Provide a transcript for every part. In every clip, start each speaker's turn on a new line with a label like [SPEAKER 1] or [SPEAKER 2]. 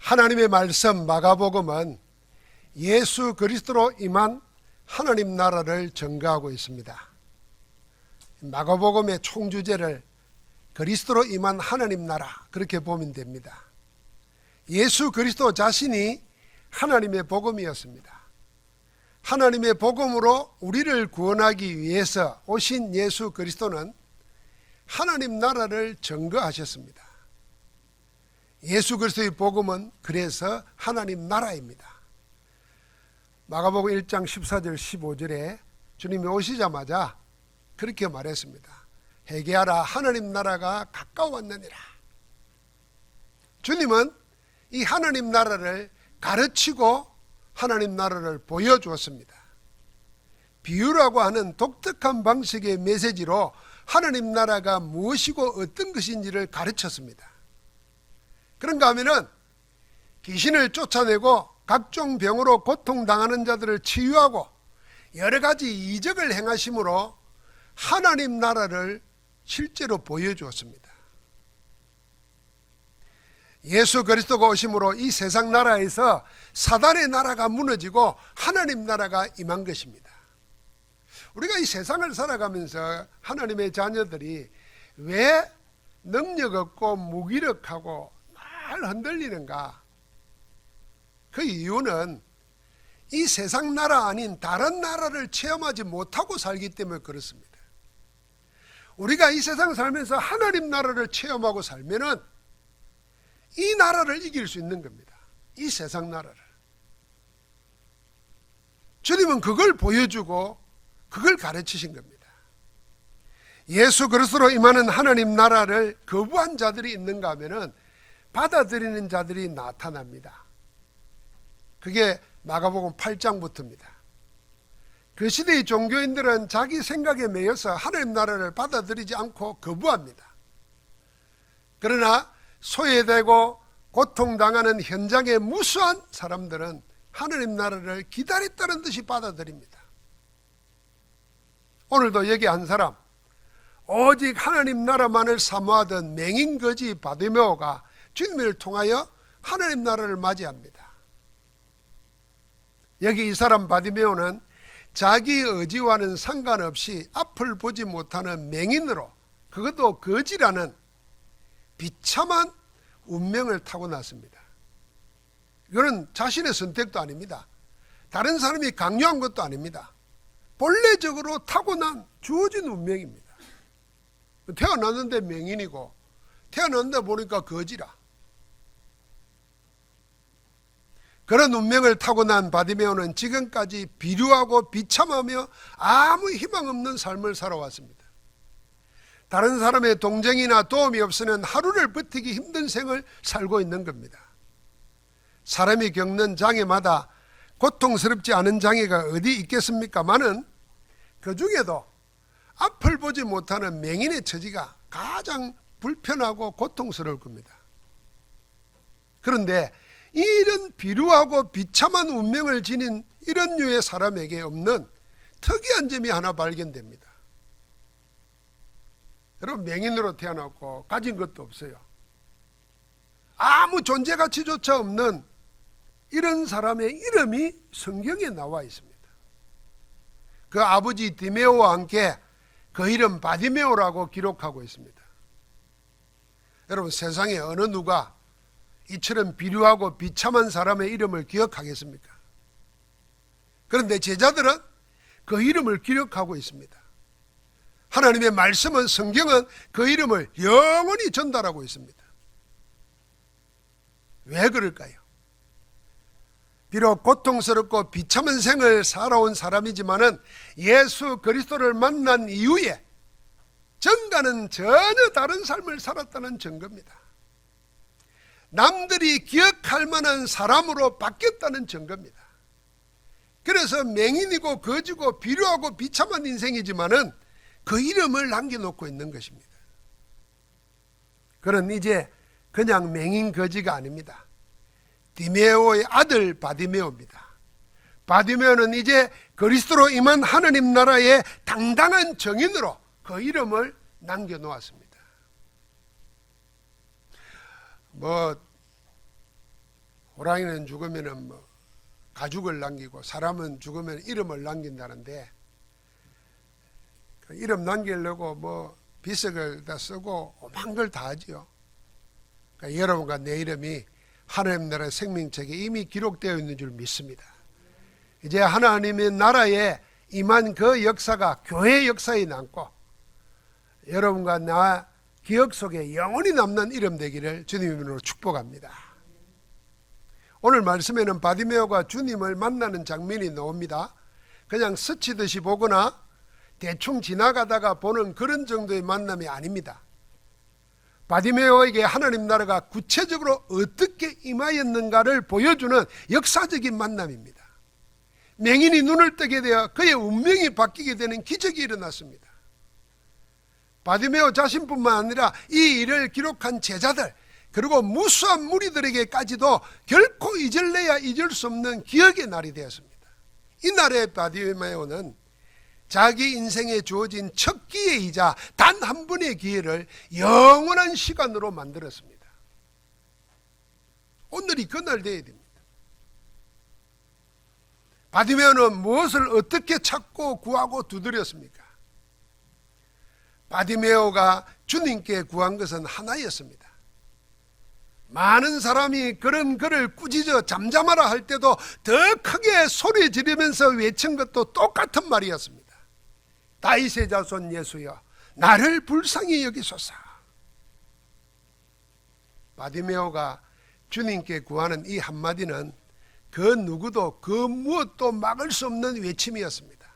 [SPEAKER 1] 하나님의 말씀 마가복음은 예수 그리스도로 임한 하나님 나라를 증거하고 있습니다. 마가복음의 총주제를 그리스도로 임한 하나님 나라, 그렇게 보면 됩니다. 예수 그리스도 자신이 하나님의 복음이었습니다. 하나님의 복음으로 우리를 구원하기 위해서 오신 예수 그리스도는 하나님 나라를 증거하셨습니다. 예수 그리스도의 복음은 그래서 하나님 나라입니다. 마가복음 1장 14절 15절에 주님이 오시자마자 그렇게 말했습니다. 회개하라, 하나님 나라가 가까웠느니라. 주님은 이 하나님 나라를 가르치고 하나님 나라를 보여주었습니다. 비유라고 하는 독특한 방식의 메시지로 하나님 나라가 무엇이고 어떤 것인지를 가르쳤습니다. 그런가 하면은 귀신을 쫓아내고 각종 병으로 고통당하는 자들을 치유하고 여러 가지 이적을 행하심으로 하나님 나라를 실제로 보여주었습니다. 예수 그리스도가 오심으로 이 세상 나라에서 사단의 나라가 무너지고 하나님 나라가 임한 것입니다. 우리가 이 세상을 살아가면서 하나님의 자녀들이 왜 능력 없고 무기력하고 날 흔들리는가? 그 이유는 이 세상 나라 아닌 다른 나라를 체험하지 못하고 살기 때문에 그렇습니다. 우리가 이 세상 살면서 하나님 나라를 체험하고 살면은 이 나라를 이길 수 있는 겁니다. 이 세상 나라를. 주님은 그걸 보여주고 그걸 가르치신 겁니다. 예수 그리스도로 임하는 하나님 나라를 거부한 자들이 있는가 하면은 받아들이는 자들이 나타납니다. 그게 마가복음 8장부터입니다. 그 시대의 종교인들은 자기 생각에 매여서 하나님 나라를 받아들이지 않고 거부합니다. 그러나 소외되고 고통당하는 현장의 무수한 사람들은 하나님 나라를 기다렸다는 듯이 받아들입니다. 오늘도 여기 한 사람, 오직 하나님 나라만을 사모하던 맹인거지 바디메오가 주님을 통하여 하나님 나라를 맞이합니다. 여기 이 사람 바디메오는 자기 의지와는 상관없이 앞을 보지 못하는 맹인으로, 그것도 거지라는 비참한 운명을 타고났습니다. 이거는 자신의 선택도 아닙니다. 다른 사람이 강요한 것도 아닙니다. 본래적으로 타고난 주어진 운명입니다. 태어났는데 맹인이고 태어났는데 보니까 거지라. 그런 운명을 타고난 바디메오는 지금까지 비류하고 비참하며 아무 희망 없는 삶을 살아왔습니다. 다른 사람의 동정이나 도움이 없으면 하루를 버티기 힘든 생을 살고 있는 겁니다. 사람이 겪는 장애마다 고통스럽지 않은 장애가 어디 있겠습니까마는 그 중에도 앞을 보지 못하는 맹인의 처지가 가장 불편하고 고통스러울 겁니다. 그런데 이런 비루하고 비참한 운명을 지닌 이런 류의 사람에게 없는 특이한 점이 하나 발견됩니다. 여러분, 맹인으로 태어났고 가진 것도 없어요. 아무 존재 가치조차 없는 이런 사람의 이름이 성경에 나와 있습니다. 그 아버지 디메오와 함께 그 이름 바디메오라고 기록하고 있습니다. 여러분, 세상에 어느 누가 이처럼 비류하고 비참한 사람의 이름을 기억하겠습니까? 그런데 제자들은 그 이름을 기억하고 있습니다. 하나님의 말씀은, 성경은 그 이름을 영원히 전달하고 있습니다. 왜 그럴까요? 비록 고통스럽고 비참한 생을 살아온 사람이지만은 예수 그리스도를 만난 이후에 전과는 전혀 다른 삶을 살았다는 증거입니다. 남들이 기억할 만한 사람으로 바뀌었다는 증거입니다. 그래서 맹인이고 거지고 비류하고 비참한 인생이지만은 그 이름을 남겨놓고 있는 것입니다. 그는 이제 그냥 맹인 거지가 아닙니다. 디메오의 아들 바디메오입니다. 바디메오는 이제 그리스도로 임한 하나님 나라의 당당한 정인으로 그 이름을 남겨놓았습니다. 호랑이는 죽으면은 뭐 가죽을 남기고 사람은 죽으면 이름을 남긴다는데, 그 이름 남기려고 뭐 비석을 다 쓰고 오만 걸 다 하지요. 그러니까 여러분과 내 이름이 하나님 나라의 생명책에 이미 기록되어 있는 줄 믿습니다. 이제 하나님의 나라에 임한 그 역사가 교회 역사에 남고 여러분과 나 기억 속에 영원히 남는 이름 되기를 주님의 이름으로 축복합니다. 오늘 말씀에는 바디메오가 주님을 만나는 장면이 나옵니다. 그냥 스치듯이 보거나 대충 지나가다가 보는 그런 정도의 만남이 아닙니다. 바디메오에게 하나님 나라가 구체적으로 어떻게 임하였는가를 보여주는 역사적인 만남입니다. 맹인이 눈을 뜨게 되어 그의 운명이 바뀌게 되는 기적이 일어났습니다. 바디메오 자신뿐만 아니라 이 일을 기록한 제자들, 그리고 무수한 무리들에게까지도 결코 잊을래야 잊을 수 없는 기억의 날이 되었습니다. 이 날의 바디메오는 자기 인생에 주어진 첫 기회이자 단 한 번의 기회를 영원한 시간으로 만들었습니다. 오늘이 그날 되어야 됩니다. 바디메오는 무엇을 어떻게 찾고 구하고 두드렸습니까? 바디메오가 주님께 구한 것은 하나였습니다. 많은 사람이 그런 그를 꾸짖어 잠잠하라 할 때도 더 크게 소리 지르면서 외친 것도 똑같은 말이었습니다. 다윗의 자손 예수여, 나를 불쌍히 여기소서. 바디메오가 주님께 구하는 이 한마디는 그 누구도 그 무엇도 막을 수 없는 외침이었습니다.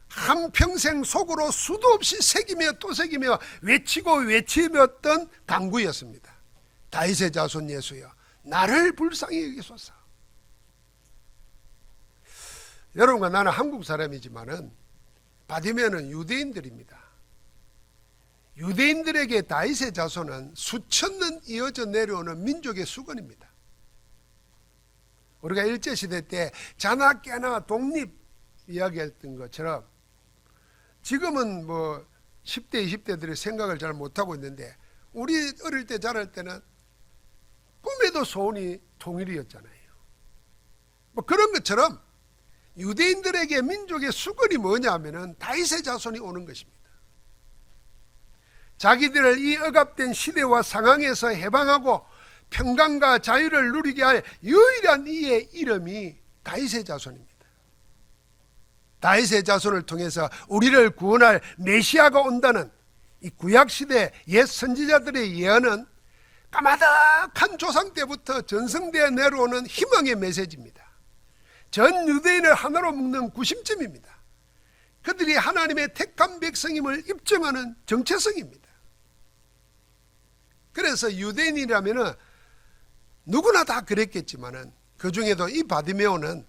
[SPEAKER 1] 한평생 속으로 수도 없이 새기며 또 새기며 외치고 외치었던 간구였습니다. 다윗의 자손 예수여, 나를 불쌍히 여기소서. 여러분과 나는 한국 사람이지만은 바디메오는 유대인들입니다. 유대인들에게 다윗의 자손은 수천 년 이어져 내려오는 민족의 수건입니다. 우리가 일제시대 때 자나 깨나 독립 이야기했던 것처럼 지금은 뭐 10대 20대들이 생각을 잘 못하고 있는데, 우리 어릴 때 자랄 때는 꿈에도 소원이 통일이었잖아요. 뭐 그런 것처럼 유대인들에게 민족의 수건이 뭐냐 하면은 다윗의 자손이 오는 것입니다. 자기들을 이 억압된 시대와 상황에서 해방하고 평강과 자유를 누리게 할 유일한 이의 이름이 다윗의 자손입니다. 다윗의 자손을 통해서 우리를 구원할 메시아가 온다는 이 구약시대 옛 선지자들의 예언은 까마득한 조상 때부터 전승되어 내려오는 희망의 메시지입니다. 전 유대인을 하나로 묶는 구심점입니다. 그들이 하나님의 택한 백성임을 입증하는 정체성입니다. 그래서 유대인이라면 누구나 다 그랬겠지만은 그 중에도 이 바디메오는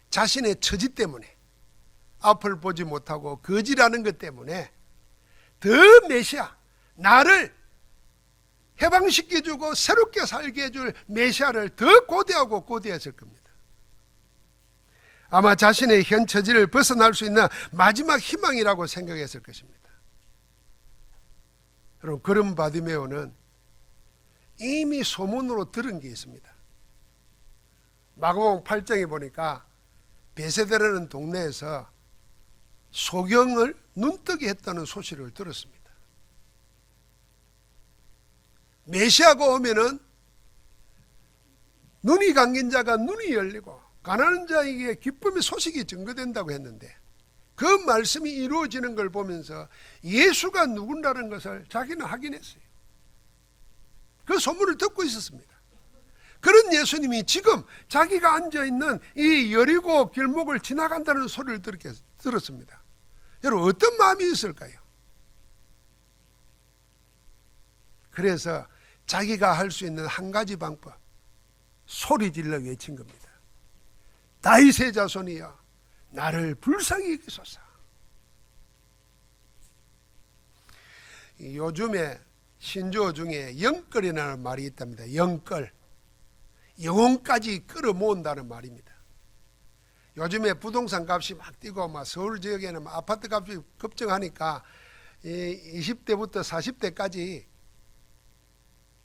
[SPEAKER 1] 자신의 처지 때문에, 앞을 보지 못하고 거지라는 것 때문에 더 메시아, 나를 해방시켜주고 새롭게 살게 해줄 메시아를 더 고대하고 고대했을 겁니다. 아마 자신의 현 처지를 벗어날 수 있는 마지막 희망이라고 생각했을 것입니다. 여러분, 그런 바디메오는 이미 소문으로 들은 게 있습니다. 마가복음 8장에 보니까 베세다라는 동네에서 소경을 눈뜨게 했다는 소식을 들었습니다. 메시아가 오면은 눈이 감긴 자가 눈이 열리고 가난한 자에게 기쁨의 소식이 증거된다고 했는데, 그 말씀이 이루어지는 걸 보면서 예수가 누군가라는 것을 자기는 확인했어요. 그 소문을 듣고 있었습니다. 그런 예수님이 지금 자기가 앉아있는 이 여리고 길목을 지나간다는 소리를 들었습니다. 여러분, 어떤 마음이 있을까요? 그래서 자기가 할 수 있는 한 가지 방법, 소리 질러 외친 겁니다. 다윗의 자손이여, 나를 불쌍히 여기소서. 요즘에 신조어 중에 영끌이라는 말이 있답니다. 영끌, 영혼까지 끌어모은다는 말입니다. 요즘에 부동산 값이 막 뛰고 막 서울 지역에는 아파트 값이 급증하니까 20대부터 40대까지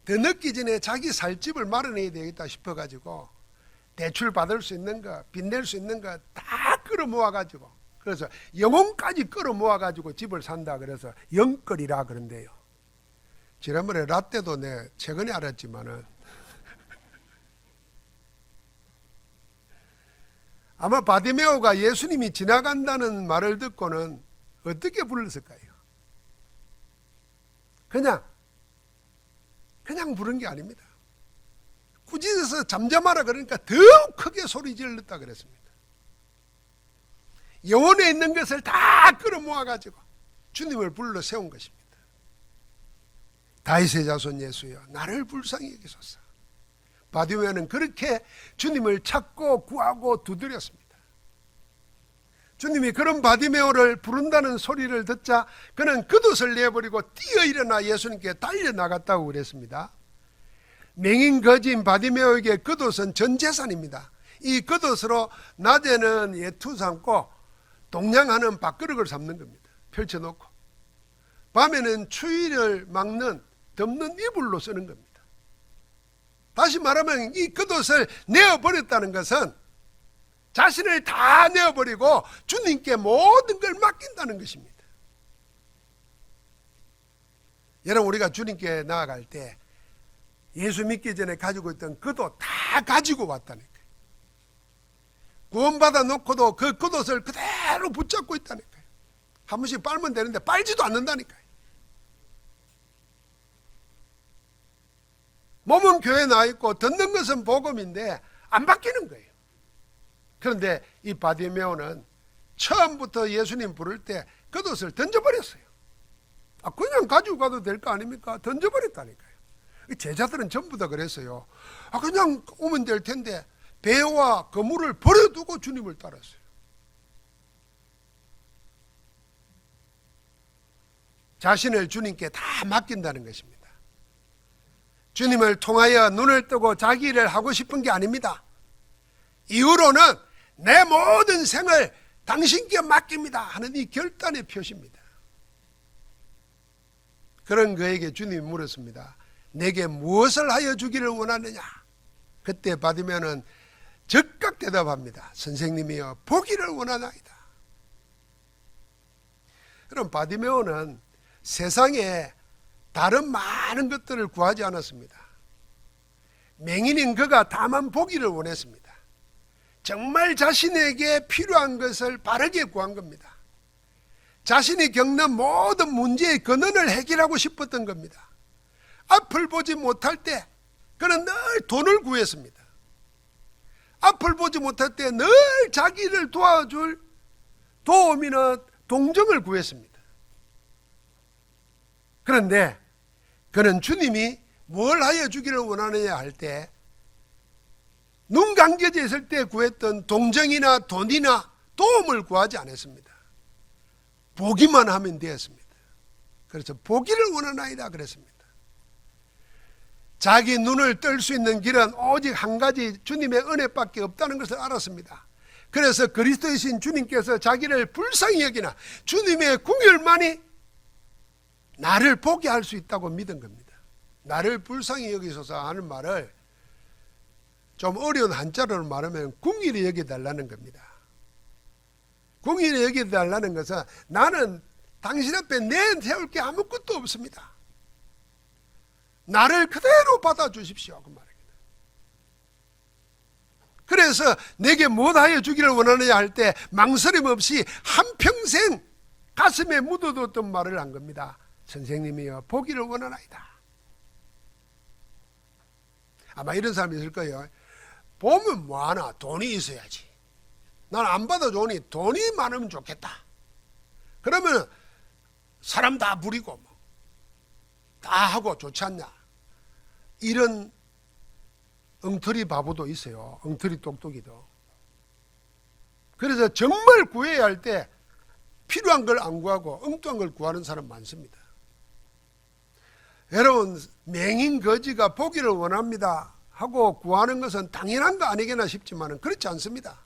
[SPEAKER 1] 더 늦기 전에 자기 살 집을 마련해야 되겠다 싶어가지고 대출 받을 수 있는 거, 빚낼 수 있는 거 다 끌어모아가지고, 그래서 영혼까지 끌어모아가지고 집을 산다 그래서 영끌이라 그런데요. 지난번에 라떼도 내 최근에 알았지만은 아마 바디메오가 예수님이 지나간다는 말을 듣고는 어떻게 불렀을까요? 그냥 부른 게 아닙니다. 꾸짖어서 잠잠하라 그러니까 더욱 크게 소리 질렀다 그랬습니다. 영혼에 있는 것을 다 끌어모아가지고 주님을 불러 세운 것입니다. 다윗의 자손 예수여, 나를 불쌍히 여기소서. 바디메오는 그렇게 주님을 찾고 구하고 두드렸습니다. 주님이 그런 바디메오를 부른다는 소리를 듣자 그는 겉옷을 내버리고 뛰어 일어나 예수님께 달려나갔다고 그랬습니다. 맹인 거지인 바디메오에게 겉옷은 전 재산입니다. 이 겉옷으로 낮에는 예투 삼고 동냥하는 밥그릇을 삼는 겁니다. 펼쳐놓고 밤에는 추위를 막는 덮는 이불로 쓰는 겁니다. 다시 말하면 이 겉옷을 내어버렸다는 것은 자신을 다 내어버리고 주님께 모든 걸 맡긴다는 것입니다. 여러분, 우리가 주님께 나아갈 때 예수 믿기 전에 가지고 있던 겉옷 다 가지고 왔다니까요. 구원받아 놓고도 그 겉옷을 그대로 붙잡고 있다니까요. 한 번씩 빨면 되는데 빨지도 않는다니까요. 몸은 교회에 나와 있고 듣는 것은 복음인데 안 바뀌는 거예요. 그런데 이 바디메오는 처음부터 예수님 부를 때 겉옷을 던져버렸어요. 그냥 가지고 가도 될 거 아닙니까? 던져버렸다니까요. 제자들은 전부 다 그랬어요. 그냥 오면 될 텐데 배와 그물을 버려두고 주님을 따랐어요. 자신을 주님께 다 맡긴다는 것입니다. 주님을 통하여 눈을 뜨고 자기 일을 하고 싶은 게 아닙니다. 이후로는 내 모든 생을 당신께 맡깁니다 하는 이 결단의 표시입니다. 그런 그에게 주님이 물었습니다. 내게 무엇을 하여 주기를 원하느냐? 그때 받으면은 즉각 대답합니다. 선생님이여, 보기를 원하나이다. 그럼 바디메오는 세상에 다른 많은 것들을 구하지 않았습니다. 맹인인 그가 다만 보기를 원했습니다. 정말 자신에게 필요한 것을 바르게 구한 겁니다. 자신이 겪는 모든 문제의 근원을 해결하고 싶었던 겁니다. 앞을 보지 못할 때 그는 늘 돈을 구했습니다. 앞을 보지 못할 때 늘 자기를 도와줄 도움이나 동정을 구했습니다. 그런데 그는 주님이 뭘 하여 주기를 원하느냐 할 때 눈 감겨져 있을 때 구했던 동정이나 돈이나 도움을 구하지 않았습니다. 보기만 하면 되었습니다. 그래서 보기를 원하나이다 그랬습니다. 자기 눈을 뜰 수 있는 길은 오직 한 가지 주님의 은혜밖에 없다는 것을 알았습니다. 그래서 그리스도이신 주님께서 자기를 불쌍히 여기나 주님의 궁율만이 나를 보게 할 수 있다고 믿은 겁니다. 나를 불쌍히 여기소서 하는 말을 좀 어려운 한자로 말하면 궁일이 여겨달라는 겁니다. 궁일이 여겨달라는 것은 나는 당신 앞에 내세울 게 아무것도 없습니다. 나를 그대로 받아주십시오 그 말입니다. 그래서 내게 무엇하여 주기를 원하느냐 할 때 망설임 없이 한평생 가슴에 묻어뒀던 말을 한 겁니다. 선생님이여, 보기를 원하나이다. 아마 이런 사람이 있을 거예요. 보면 뭐하나, 돈이 있어야지. 난 안 받아주니 돈이 많으면 좋겠다. 그러면 사람 다 부리고 뭐 다 하고 좋지 않냐. 이런 엉터리 바보도 있어요. 엉터리 똑똑이도. 그래서 정말 구해야 할 때 필요한 걸 안 구하고 엉뚱한 걸 구하는 사람 많습니다. 여러분, 맹인 거지가 보기를 원합니다 하고 구하는 것은 당연한 거 아니겠나 싶지만 그렇지 않습니다.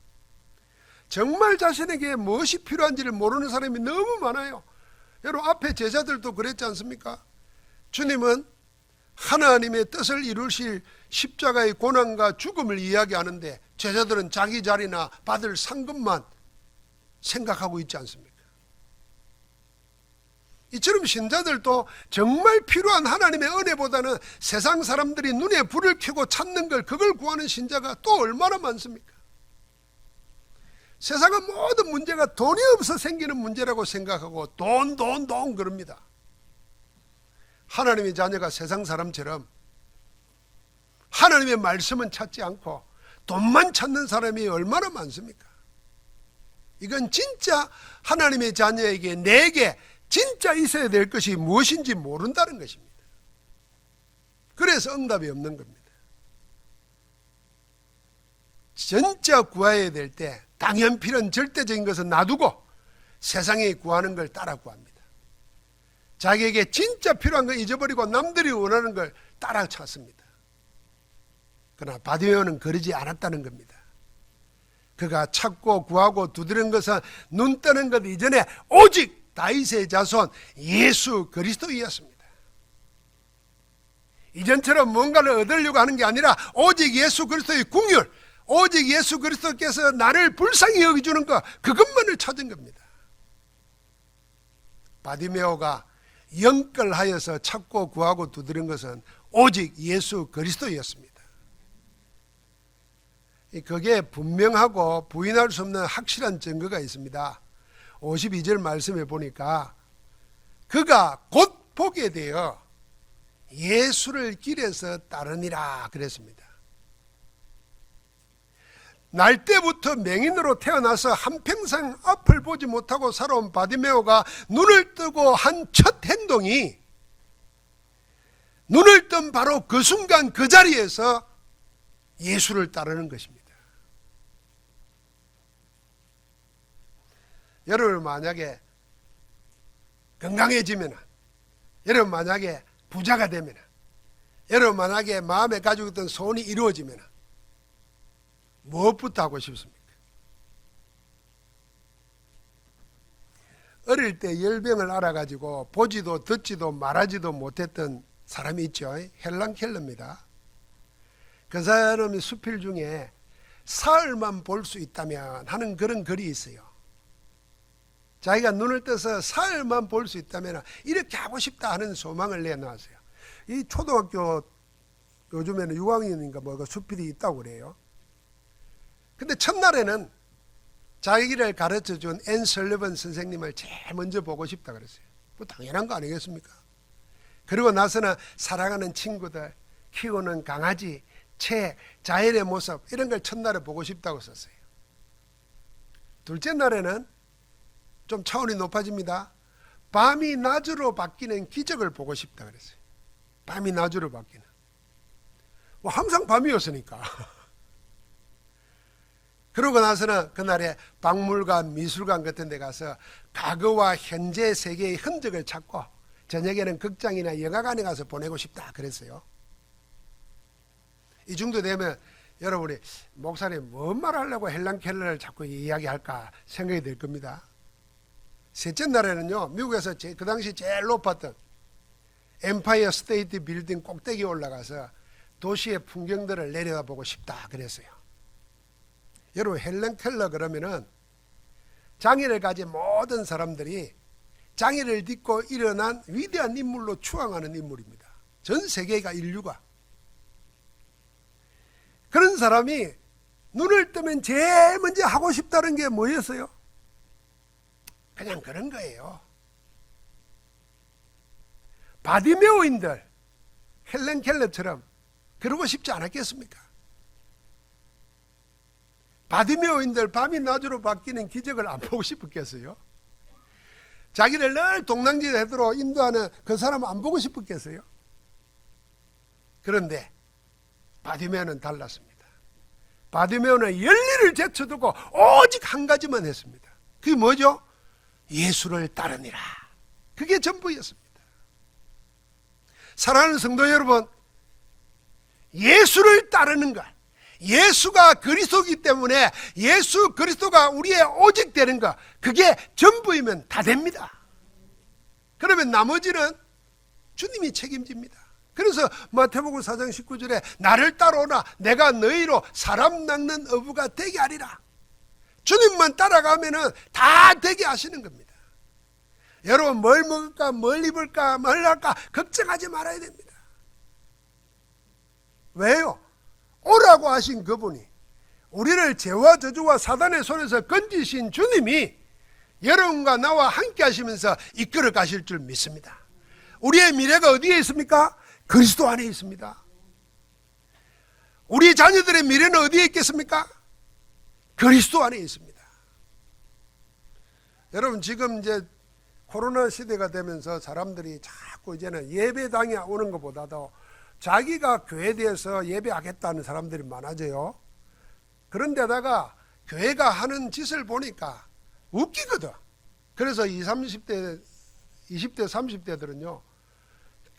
[SPEAKER 1] 정말 자신에게 무엇이 필요한지를 모르는 사람이 너무 많아요. 여러분, 앞에 제자들도 그랬지 않습니까? 주님은 하나님의 뜻을 이루실 십자가의 고난과 죽음을 이야기하는데 제자들은 자기 자리나 받을 상급만 생각하고 있지 않습니까? 이처럼 신자들도 정말 필요한 하나님의 은혜보다는 세상 사람들이 눈에 불을 켜고 찾는 걸, 그걸 구하는 신자가 또 얼마나 많습니까? 세상은 모든 문제가 돈이 없어 생기는 문제라고 생각하고 돈 그럽니다. 하나님의 자녀가 세상 사람처럼 하나님의 말씀은 찾지 않고 돈만 찾는 사람이 얼마나 많습니까? 이건 진짜 하나님의 자녀에게, 내게 진짜 있어야 될 것이 무엇인지 모른다는 것입니다. 그래서 응답이 없는 겁니다. 진짜 구해야 될 때 당연필은 절대적인 것은 놔두고 세상에 구하는 걸 따라 구합니다. 자기에게 진짜 필요한 걸 잊어버리고 남들이 원하는 걸 따라 찾습니다. 그러나 바디메오는 그러지 않았다는 겁니다. 그가 찾고 구하고 두드리는 것은 눈 뜨는 것 이전에 오직 다윗의 자손 예수 그리스도이었습니다. 이전처럼 뭔가를 얻으려고 하는 게 아니라 오직 예수 그리스도의 긍휼, 오직 예수 그리스도께서 나를 불쌍히 여기주는 것, 그것만을 찾은 겁니다. 바디메오가 영끌하여서 찾고 구하고 두드린 것은 오직 예수 그리스도였습니다. 그게 분명하고 부인할 수 없는 확실한 증거가 있습니다. 52절 말씀에 보니까 그가 곧 보게 되어 예수를 길에서 따르니라 그랬습니다. 날 때부터 맹인으로 태어나서 한평생 앞을 보지 못하고 살아온 바디메오가 눈을 뜨고 한 첫 행동이, 눈을 뜬 바로 그 순간 그 자리에서 예수를 따르는 것입니다. 여러분 만약에 건강해지면, 여러분 만약에 부자가 되면, 여러분 만약에 마음에 가지고 있던 소원이 이루어지면 무엇부터 하고 싶습니까? 어릴 때 열병을 알아가지고 보지도 듣지도 말하지도 못했던 사람이 있죠. 헬란 켈러입니다. 그 사람의 수필 중에 사흘만 볼 수 있다면 하는 그런 글이 있어요. 자기가 눈을 떠서 사흘만 볼 수 있다면 이렇게 하고 싶다 하는 소망을 내놨어요. 이 초등학교 요즘에는 6학년인가 뭐 수필이 있다고 그래요. 근데 첫날에는 자기를 가르쳐준 앤 설리번 선생님을 제일 먼저 보고 싶다 그랬어요. 뭐 당연한 거 아니겠습니까? 그리고 나서는 사랑하는 친구들, 키우는 강아지, 책, 자연의 모습, 이런 걸 첫날에 보고 싶다고 썼어요. 둘째 날에는 좀 차원이 높아집니다. 밤이 낮으로 바뀌는 기적을 보고 싶다 그랬어요. 밤이 낮으로 바뀌는. 뭐 항상 밤이었으니까. 그러고 나서는 그날에 박물관, 미술관 같은 데 가서 과거와 현재 세계의 흔적을 찾고 저녁에는 극장이나 영화관에 가서 보내고 싶다 그랬어요. 이 정도 되면 여러분이 목사님 뭔 말하려고 헬란 켈러를 자꾸 이야기할까 생각이 될 겁니다. 셋째 날에는요, 미국에서 그 당시 제일 높았던 엠파이어 스테이트 빌딩 꼭대기에 올라가서 도시의 풍경들을 내려다보고 싶다 그랬어요. 여러분 헬란 켈러 그러면은 장애를 가진 모든 사람들이 장애를 딛고 일어난 위대한 인물로 추앙하는 인물입니다. 전 세계가 인류가. 그런 사람이 눈을 뜨면 제일 먼저 하고 싶다는 게 뭐였어요? 그냥 그런 거예요. 바디메오인들 헬란 켈러처럼 그러고 싶지 않았겠습니까? 바디메오인들 밤이 낮으로 바뀌는 기적을 안 보고 싶었겠어요? 자기를 늘 동랑지대로 인도하는 그 사람 안 보고 싶었겠어요? 그런데 바디메오는 달랐습니다. 바디메오는 열리를 제쳐두고 오직 한 가지만 했습니다. 그게 뭐죠? 예수를 따르니라. 그게 전부였습니다. 사랑하는 성도 여러분, 예수를 따르는 것, 예수가 그리스도이기 때문에 예수 그리스도가 우리의 오직 되는 것, 그게 전부이면 다 됩니다. 그러면 나머지는 주님이 책임집니다. 그래서 마태복음 4장 19절에 나를 따라오라 내가 너희로 사람 낚는 어부가 되게 하리라. 주님만 따라가면은 다 되게 하시는 겁니다. 여러분 뭘 먹을까 뭘 입을까 뭘 할까 걱정하지 말아야 됩니다. 왜요? 오라고 하신 그분이, 우리를 죄와 저주와 사단의 손에서 건지신 주님이 여러분과 나와 함께 하시면서 이끌어 가실 줄 믿습니다. 우리의 미래가 어디에 있습니까? 그리스도 안에 있습니다. 우리 자녀들의 미래는 어디에 있겠습니까? 그리스도 안에 있습니다. 여러분 지금 이제 코로나 시대가 되면서 사람들이 자꾸 이제는 예배당에 오는 것보다도 자기가 교회에 대해서 예배하겠다는 사람들이 많아져요. 그런데다가 교회가 하는 짓을 보니까 웃기거든. 그래서 20, 30대, 20대, 30대들은요,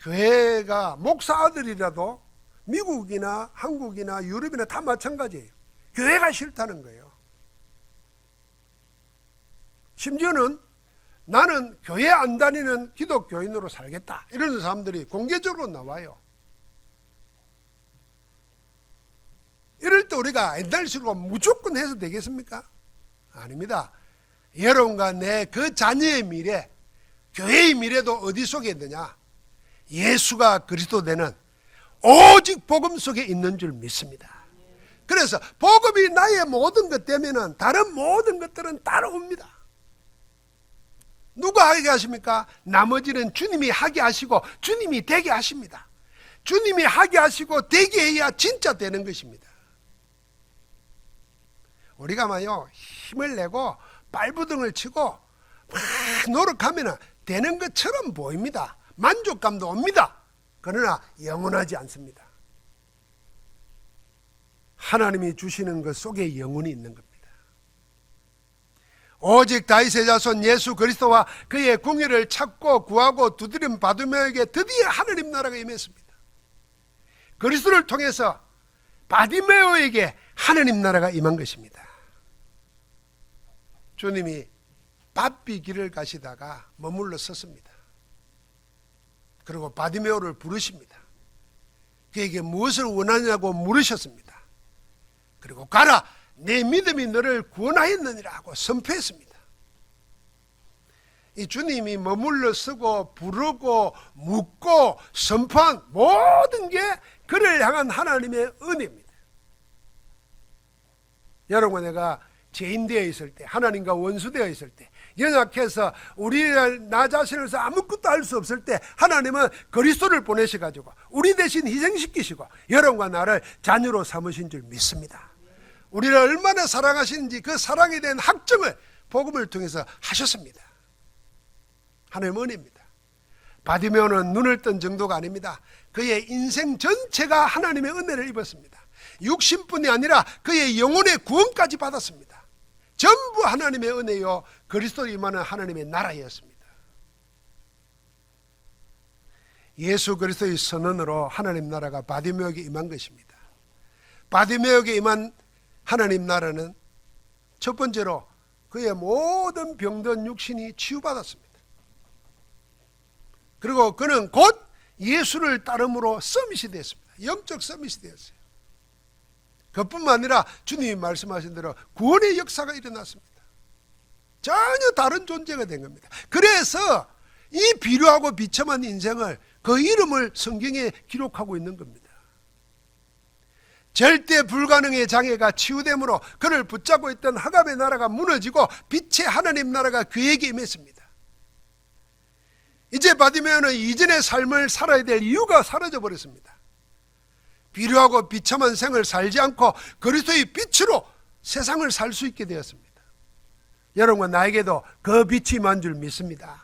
[SPEAKER 1] 교회가 목사 아들이라도 미국이나 한국이나 유럽이나 다 마찬가지예요. 교회가 싫다는 거예요. 심지어는 나는 교회 안 다니는 기독교인으로 살겠다 이러는 사람들이 공개적으로 나와요. 이럴 때 우리가 옛날식으로 무조건 해서 되겠습니까? 아닙니다. 여러분과 내 그 자녀의 미래, 교회의 미래도 어디 속에 있느냐? 예수가 그리스도 되는 오직 복음 속에 있는 줄 믿습니다. 그래서 복음이 나의 모든 것 되면은 다른 모든 것들은 따라옵니다. 누가 하게 하십니까? 나머지는 주님이 하게 하시고 주님이 되게 하십니다. 주님이 하게 하시고 되게 해야 진짜 되는 것입니다. 우리가 말이요, 힘을 내고 발부등을 치고 막 노력하면 되는 것처럼 보입니다. 만족감도 옵니다. 그러나 영원하지 않습니다. 하나님이 주시는 것 속에 영혼이 있는 겁니다. 오직 다윗의 자손 예수 그리스도와 그의 궁의를 찾고 구하고 두드림 바디메오에게 드디어 하나님 나라가 임했습니다. 그리스도를 통해서 바디메오에게 하나님 나라가 임한 것입니다. 주님이 바삐 길을 가시다가 머물러 섰습니다. 그리고 바디메오를 부르십니다. 그에게 무엇을 원하냐고 물으셨습니다. 그리고 가라, 내 믿음이 너를 구원하였느니라 하고 선포했습니다. 이 주님이 머물러 서고 부르고 묻고 선포한 모든 게 그를 향한 하나님의 은혜입니다. 여러분, 내가 죄인되어 있을 때, 하나님과 원수되어 있을 때, 연약해서 우리를 나 자신으로서 아무것도 할 수 없을 때 하나님은 그리스도를 보내셔가지고 우리 대신 희생시키시고 여러분과 나를 자녀로 삼으신 줄 믿습니다. 우리를 얼마나 사랑하시는지 그 사랑에 대한 확증을 복음을 통해서 하셨습니다. 하나님의 은혜입니다. 바디메오는 눈을 뜬 정도가 아닙니다. 그의 인생 전체가 하나님의 은혜를 입었습니다. 육신뿐이 아니라 그의 영혼의 구원까지 받았습니다. 전부 하나님의 은혜요, 그리스도로 임하는 하나님의 나라였습니다. 예수 그리스도의 선언으로 하나님 나라가 바디메오에게 임한 것입니다. 바디메오에게 임한 하나님 나라는 첫 번째로 그의 모든 병든 육신이 치유받았습니다. 그리고 그는 곧 예수를 따름으로 서밋이 됐습니다. 영적 서밋이 되었어요. 그뿐만 아니라 주님이 말씀하신 대로 구원의 역사가 일어났습니다. 전혀 다른 존재가 된 겁니다. 그래서 이 비루하고 비참한 인생을, 그 이름을 성경에 기록하고 있는 겁니다. 절대 불가능의 장애가 치유됨으로 그를 붙잡고 있던 하갑의 나라가 무너지고 빛의 하나님 나라가 그에게 임했습니다. 이제 바디메오는 이전의 삶을 살아야 될 이유가 사라져 버렸습니다. 비루하고 비참한 생을 살지 않고 그리스도의 빛으로 세상을 살 수 있게 되었습니다. 여러분과 나에게도 그 빛이 임한 줄 믿습니다.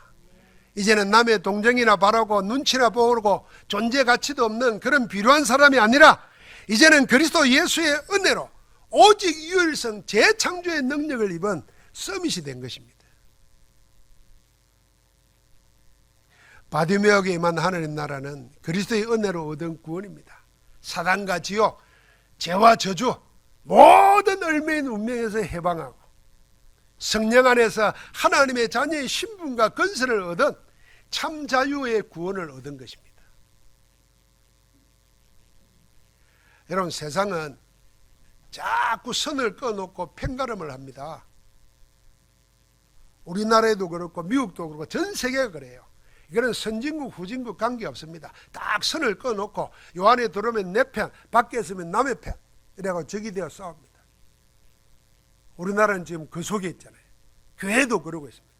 [SPEAKER 1] 이제는 남의 동정이나 바라고 눈치나 보고 존재 가치도 없는 그런 비루한 사람이 아니라 이제는 그리스도 예수의 은혜로 오직 유일성 재창조의 능력을 입은 서밋이 된 것입니다. 바디메오에게 임한 하나님 나라는 그리스도의 은혜로 얻은 구원입니다. 사단과 지옥, 죄와 저주, 모든 얼매인 운명에서 해방하고 성령 안에서 하나님의 자녀의 신분과 건설을 얻은 참 자유의 구원을 얻은 것입니다. 여러분, 세상은 자꾸 선을 꺼놓고 편가름을 합니다. 우리나라에도 그렇고 미국도 그렇고 전 세계가 그래요. 이거는 선진국 후진국 관계없습니다. 딱 선을 꺼놓고 요 안에 들어오면 내 편, 밖에 있으면 남의 편, 이래가지고 적이 되어 싸웁니다. 우리나라는 지금 그 속에 있잖아요. 교회도 그러고 있습니다.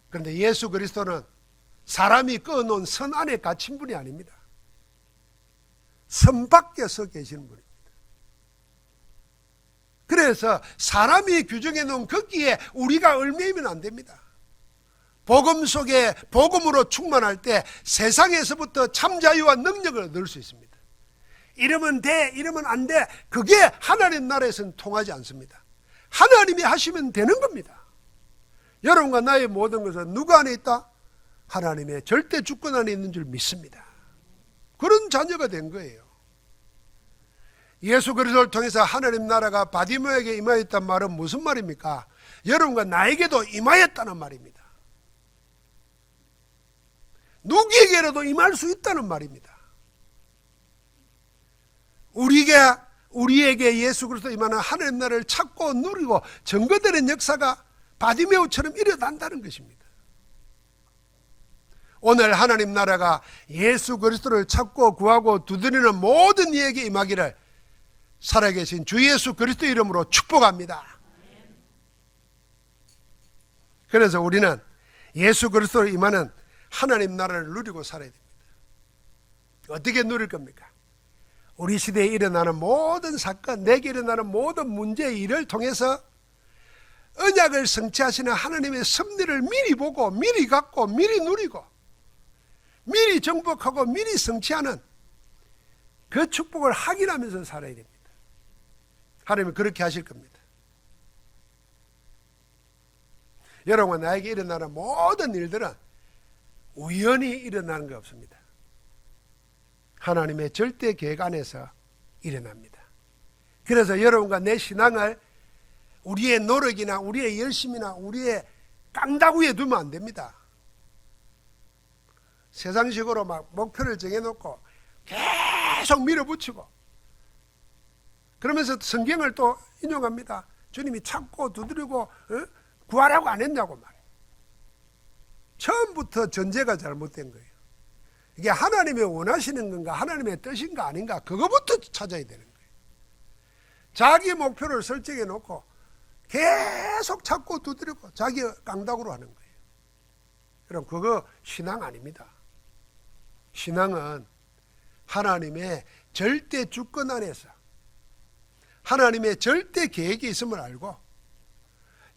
[SPEAKER 1] 그런데 예수 그리스도는 사람이 꺼놓은 선 안에 갇힌 분이 아닙니다. 선 밖에 서 계시는 분입니다. 그래서 사람이 규정해 놓은 거기에 우리가 얽매이면 안 됩니다. 복음 속에 복음으로 충만할 때 세상에서부터 참 자유와 능력을 얻을 수 있습니다. 이러면 돼, 이러면 안 돼, 그게 하나님 나라에서는 통하지 않습니다. 하나님이 하시면 되는 겁니다. 여러분과 나의 모든 것은 누구 안에 있다? 하나님의 절대 주권 안에 있는 줄 믿습니다. 그런 자녀가 된 거예요. 예수 그리스도를 통해서 하나님 나라가 바디모에게 임하였단 말은 무슨 말입니까? 여러분과 나에게도 임하였다는 말입니다. 누구에게라도 임할 수 있다는 말입니다. 우리에게 예수 그리스도 임하는 하나님 나라를 찾고 누리고 증거되는 역사가 바디메오처럼 일어난다는 것입니다. 오늘 하나님 나라가 예수 그리스도를 찾고 구하고 두드리는 모든 이에게 임하기를 살아계신 주 예수 그리스도 이름으로 축복합니다. 그래서 우리는 예수 그리스도로 임하는 하나님 나라를 누리고 살아야 됩니다. 어떻게 누릴 겁니까? 우리 시대에 일어나는 모든 사건, 내게 일어나는 모든 문제, 일을 통해서 언약을 성취하시는 하나님의 섭리를 미리 보고 미리 갖고 미리 누리고 미리 정복하고 미리 성취하는 그 축복을 확인하면서 살아야 됩니다. 하나님은 그렇게 하실 겁니다. 여러분과 나에게 일어나는 모든 일들은 우연히 일어나는 게 없습니다. 하나님의 절대 계획 안에서 일어납니다. 그래서 여러분과 내 신앙을 우리의 노력이나 우리의 열심이나 우리의 깡다구에 두면 안 됩니다. 세상식으로 막 목표를 정해놓고 계속 밀어붙이고 그러면서 성경을 또 인용합니다. 주님이 찾고 두드리고 구하라고 안 했냐고 말이에요. 처음부터 전제가 잘못된 거예요. 이게 하나님이 원하시는 건가 하나님의 뜻인가 아닌가 그거부터 찾아야 되는 거예요. 자기 목표를 설정해 놓고 계속 찾고 두드리고 자기 깡다구로 하는 거예요. 그럼 그거 신앙 아닙니다. 신앙은 하나님의 절대 주권 안에서 하나님의 절대 계획이 있음을 알고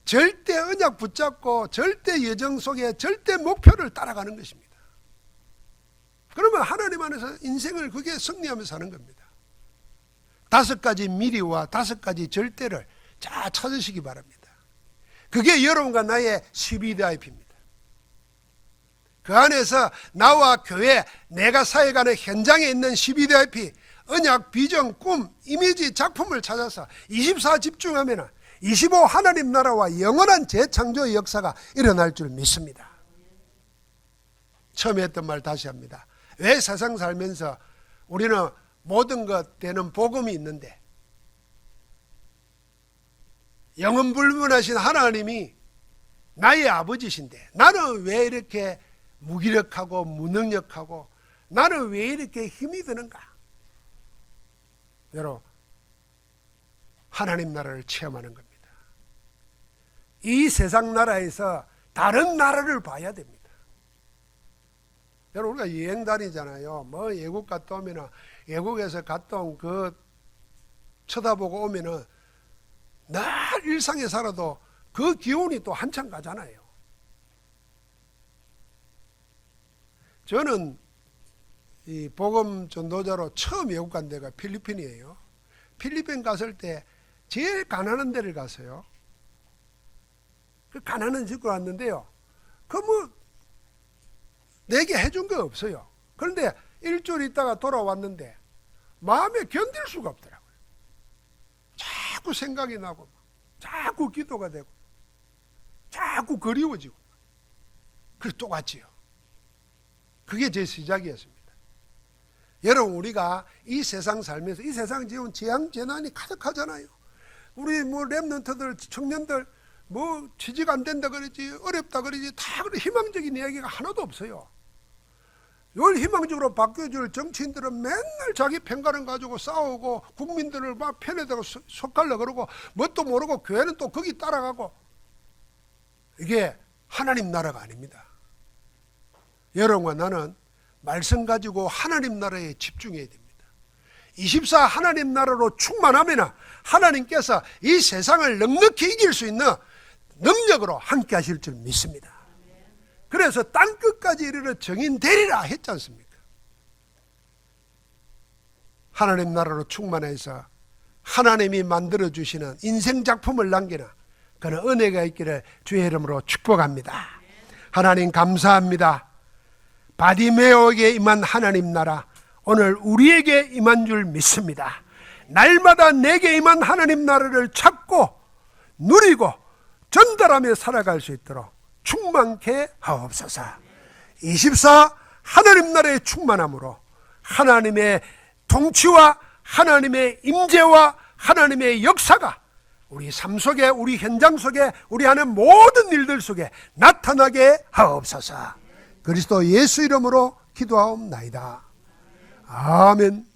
[SPEAKER 1] 절대 언약 붙잡고 절대 예정 속에 절대 목표를 따라가는 것입니다. 그러면 하나님 안에서 인생을 그게 승리하면서 사는 겁니다. 5가지 미리와 5가지 절대를 잘 찾으시기 바랍니다. 그게 여러분과 나의 12DIP입니다. 그 안에서 나와 교회, 내가 사역하는 현장에 있는 12DIP, 언약, 비전, 꿈, 이미지, 작품을 찾아서 24 집중하면 25 하나님 나라와 영원한 재창조의 역사가 일어날 줄 믿습니다. 처음에 했던 말 다시 합니다. 왜 세상 살면서 우리는 모든 것 되는 복음이 있는데 영원불문하신 하나님이 나의 아버지신데 나는 왜 이렇게 무기력하고 무능력하고 나는 왜 이렇게 힘이 드는가? 여러분, 하나님 나라를 체험하는 겁니다. 이 세상 나라에서 다른 나라를 봐야 됩니다. 여러분, 우리가 여행 다니잖아요. 뭐 외국 갔다 오면은 외국에서 갔다 온 그 쳐다보고 오면은 늘 일상에 살아도 그 기운이 또 한참 가잖아요. 저는 이 복음 전도자로 처음 외국 간 데가 필리핀이에요. 필리핀 갔을 때 제일 가난한 데를 갔어요. 그 가난한 집으로 왔는데요. 그 뭐 내게 해준 거 없어요. 그런데 일주일 있다가 돌아왔는데 마음에 견딜 수가 없더라고요. 자꾸 생각이 나고 자꾸 기도가 되고 자꾸 그리워지고 그래서 또 갔지요. 그게 제 시작이었습니다. 여러분, 우리가 이 세상 살면서, 이 세상 지금 재앙 재난이 가득하잖아요. 우리 뭐 랩런트들, 청년들 뭐 취직 안 된다 그러지, 어렵다 그러지, 다 그래. 희망적인 이야기가 하나도 없어요. 이걸 희망적으로 바뀌어줄 정치인들은 맨날 자기 편가름 가지고 싸우고 국민들을 막 편에다가 속갈려 그러고, 뭣도 모르고 교회는 또 거기 따라가고. 이게 하나님 나라가 아닙니다. 여러분과 나는 말씀 가지고 하나님 나라에 집중해야 됩니다. 24 하나님 나라로 충만하면 하나님께서 이 세상을 넉넉히 이길 수 있는 능력으로 함께 하실 줄 믿습니다. 그래서 땅끝까지 이르러 정인되리라 했지 않습니까? 하나님 나라로 충만해서 하나님이 만들어주시는 인생 작품을 남기는 그런 은혜가 있기를 주의 이름으로 축복합니다. 하나님 감사합니다. 바디메오에게 임한 하나님 나라, 오늘 우리에게 임한 줄 믿습니다. 날마다 내게 임한 하나님 나라를 찾고 누리고 전달하며 살아갈 수 있도록 충만케 하옵소서. 24 하나님 나라의 충만함으로 하나님의 통치와 하나님의 임재와 하나님의 역사가 우리 삶 속에, 우리 현장 속에, 우리 하는 모든 일들 속에 나타나게 하옵소서. 그리스도 예수 이름으로 기도하옵나이다. 아멘.